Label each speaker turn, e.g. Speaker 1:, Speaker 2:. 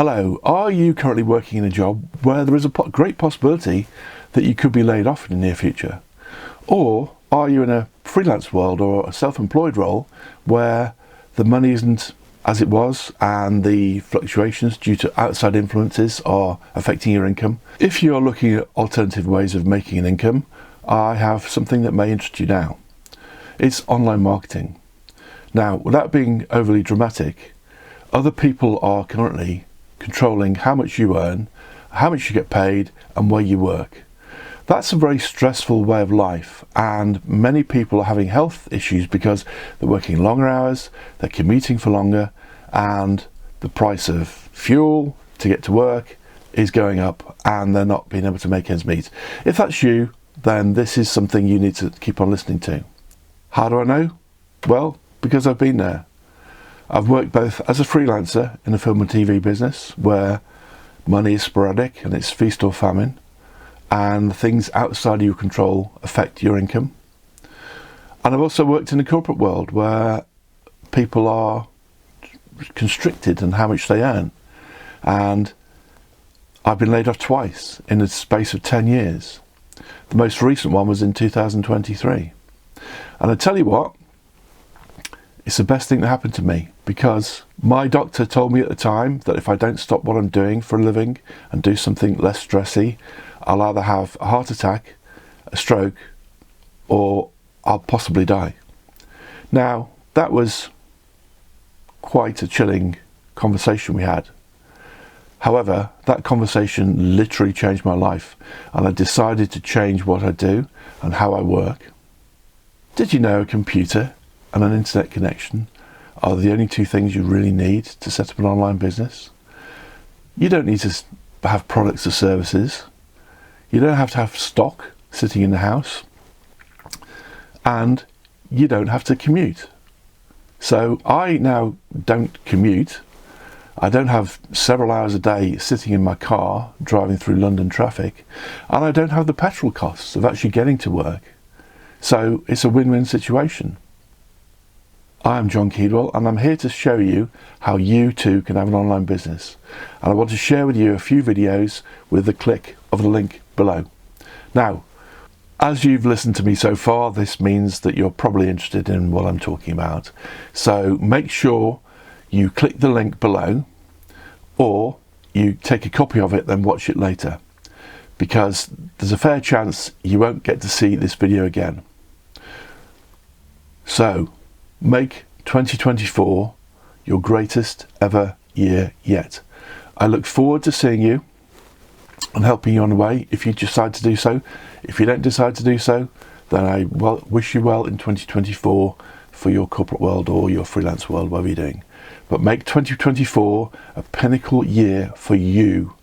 Speaker 1: Hello, are you currently working in a job where there is a great possibility that you could be laid off in the near future? Or are you in a freelance world or a self-employed role where the money isn't as it was and the fluctuations due to outside influences are affecting your income? If you're looking at alternative ways of making an income, I have something that may interest you now. It's online marketing. Now, without being overly dramatic, other people are currently controlling how much you earn, how much you get paid, and where you work. That's a very stressful way of life, and many people are having health issues because they're working longer hours, they're commuting for longer, and the price of fuel to get to work is going up, and they're not being able to make ends meet. If that's you, then this is something you need to keep on listening to. How do I know? Well, because I've been there. I've worked both as a freelancer in the film and TV business, where money is sporadic and it's feast or famine, and things outside of your control affect your income. And I've also worked in the corporate world, where people are constricted in how much they earn. And I've been laid off twice in the space of 10 years. The most recent one was in 2023. And I tell you what, it's the best thing that happened to me, because my doctor told me at the time that if I don't stop what I'm doing for a living and do something less stressy, I'll either have a heart attack, a stroke, or I'll possibly die. Now, that was quite a chilling conversation we had. However, that conversation literally changed my life, and I decided to change what I do and how I work. Did you know a computer and an internet connection are the only two things you really need to set up an online business? You don't need to have products or services. You don't have to have stock sitting in the house. And you don't have to commute. So I now don't commute. I don't have several hours a day sitting in my car driving through London traffic. And I don't have the petrol costs of actually getting to work. So it's a win-win situation. I'm John Keedwell, and I'm here to show you how you too can have an online business. And I want to share with you a few videos with the click of the link below. Now, as you've listened to me so far, this means that you're probably interested in what I'm talking about. So make sure you click the link below, or you take a copy of it, then watch it later, because there's a fair chance you won't get to see this video again. So, make 2024 your greatest ever year yet. I look forward to seeing you and helping you on the way if you decide to do so. If you don't decide to do so, then I wish you well in 2024 for your corporate world or your freelance world, whatever you're doing. But make 2024 a pinnacle year for you